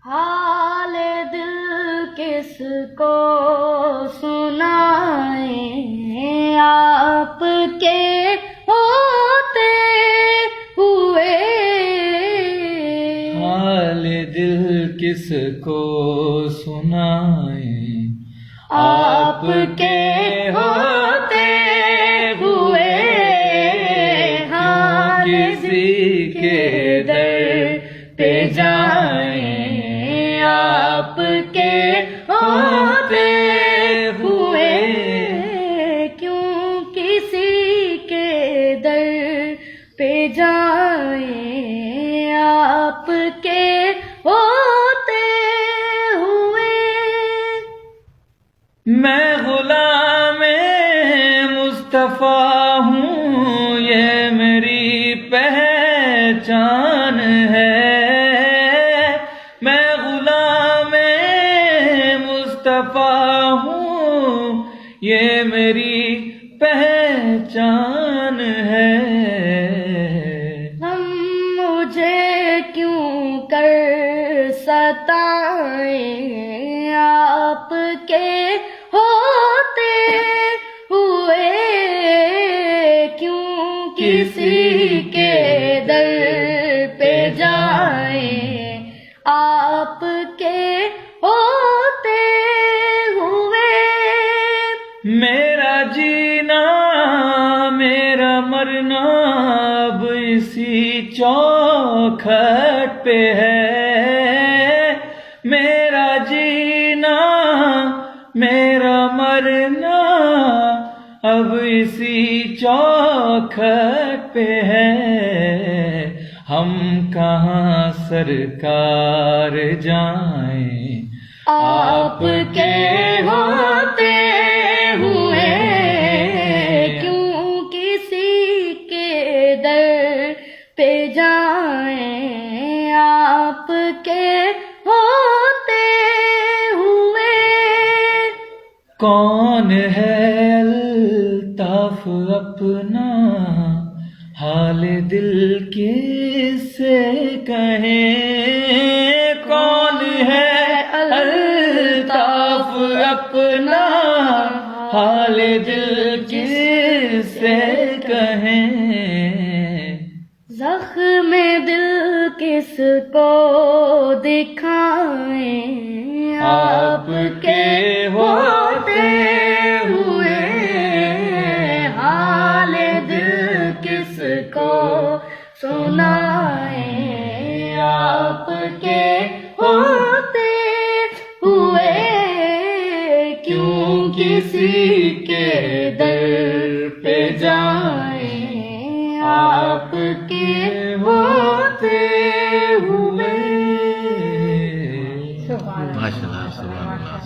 حال دل کس کو سنائیں، آپ کے ہوتے ہوئے۔ حال دل کس کو سنائیں، آپ کے ہوتے ہوئے۔ ہاں کسی کے در پہ جائیں، آپ کے ہوتے ہوئے۔ کیوں کسی کے در پہ جائیں، آپ کے ہوتے ہوئے۔ میں غلام مصطفیٰ ہوں، یہ میری پہچان ہے۔ میں غلام مصطفیٰ ہوں، یہ میری پہچان ہے۔ ہم مجھے کیوں کر ستائیں، آپ کے ہوتے ہوئے۔ کیوں کسی کے در پہ جائیں، آپ کے ہوتے ہوئے۔ میرا جینا میرا مرنا اب اسی چوکھٹ پہ ہے۔ میرا جینا میرا مرنا اب اسی چوکھٹ پہ ہے۔ ہم کہاں سرکار جائیں، آپ کے ہوتے ہوئے۔ کیوں کسی کے در پہ جائیں، آپ کے ہوتے ہوئے۔ کون ہے الطاف اپنا، حال دل کس سے کہیں۔ کون ہے الطاف اپنا، حال دل کس سے کہیں۔ زخم دل کس کو دکھائیں، آپ کے ہوتے ہوئے۔ حال دل کس کو سنائیں، آپ کے ہوتے ہوئے۔ کیوں کسی کے در پہ جائیں، آپ کے ہوتے ہوئے۔ ماشاءاللہ، سبحان اللہ۔